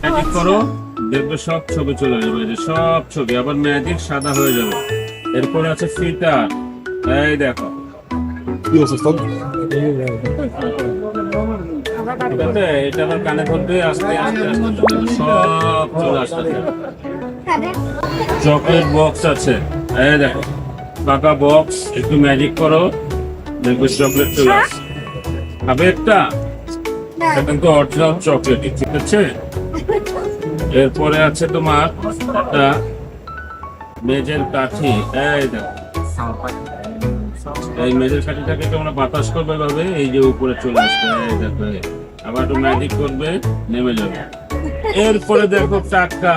Magic করো, দেখবে সব ছবি চলে যাবে, এই যে সব ছবি আবার ম্যাজিক সাদা হয়ে যাবে। এরপরে আছে ফিল্টার, এই দেখো কি আছে স্যার? ঠিক আছে, এটা আবার কানে ধরবে, আস্তে আস্তে আস্তে দেখবে সব চলে আসতেছে। চকলেট বক্স আছে, এই দেখো পাকা বক্স, একটু ম্যাজিক করো, দেখবে চকলেট চলে আসছে। খাবে একটা, এটা কিন্তু অরিজিনাল চকলেট, ঠিক আছে। এরপরে আছে তোমার একটা মেজের কাঠি, এই দেখো এই মেজের কাঠিটাকে তোমরা বাতাস করবে ভাবে এই যে উপরে চলে আসবে, এই দেখো আবার একটু ম্যাজিক করবে, নেমে যাবে। এরপরে দেখো টাকা,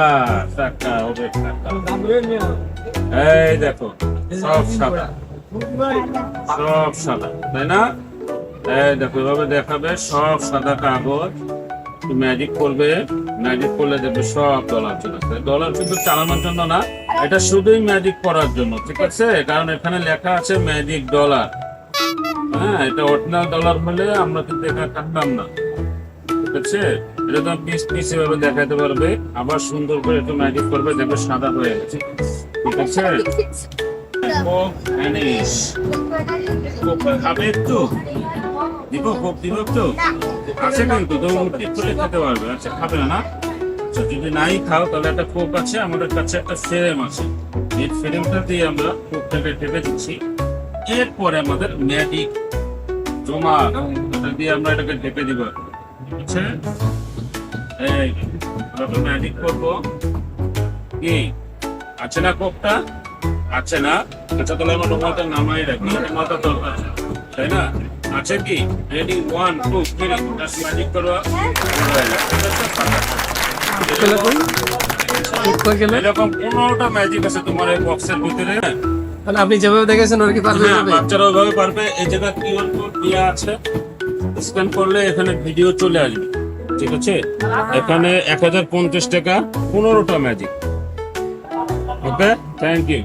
টাকা হবে টাকা, এই দেখো সব সাদা, সব সাদা, তাই না? এই দেখো এভাবে দেখাবে, সব সাদা কাগজ, ম্যাজিক করবে, ম্যাজিক করলে দেখবে সব ডলার চলে আসবে। ডলার কিন্তু চালানোর জন্য না, এটা শুধুই ম্যাজিক করার জন্য, ঠিক আছে, কারণ এখানে লেখা আছে ম্যাজিক ডলার। হ্যাঁ, এটা অরিজিনাল ডলার হলে আমরা কিন্তু এখানে থাকতাম না, ঠিক আছে। এটা তো পিস পিস এভাবে দেখাতে পারবে, আবার সুন্দর করে একটু ম্যাজিক করবে, দেখবে সাদা হয়ে গেছে, ঠিক আছে। কোক অ্যানিশ, কোক খাবে একটু, দিব কোক, দিব একটু, আছে কিন্তু তুমি টিপ করে খেতে পারবে। আচ্ছা খাবে না? আচ্ছা যদি নাই খাও তাহলে একটা কোক আছে, আমাদের কাছে একটা ফ্রেম আছে, এই ফ্রেমটা দিয়ে আমরা কোকটাকে টেপে দিচ্ছি। এরপরে আমাদের ম্যাজিক জমা, এটা দিয়ে আমরা এটাকে ঢেকে দিব, ঠিক আছে। এই আমরা ম্যাজিক করবো, কি আছে না কোকটা, আছে না? আচ্ছা তাহলে আমরা নোমাটা নামাই রাখি, নোমাটা দরকার, তাই না? আছে কি? রেডি, 1 2 3, ম্যাজিক করো। এরকম 15টা ম্যাজিক আছে তোমার এই বক্সের ভিতরে। মানে আপনি যেভাবে দেখেছেন ওর কি পারবে? বাচ্চারা ওইভাবে পারবে। এই জায়গায় কিউআর কোড দেওয়া আছে, স্ক্যান করলে এখানে ভিডিও চলে আসবে, ঠিক আছে। এখানে 1050 টাকা, 15টা ম্যাজিক। Okay, thank you.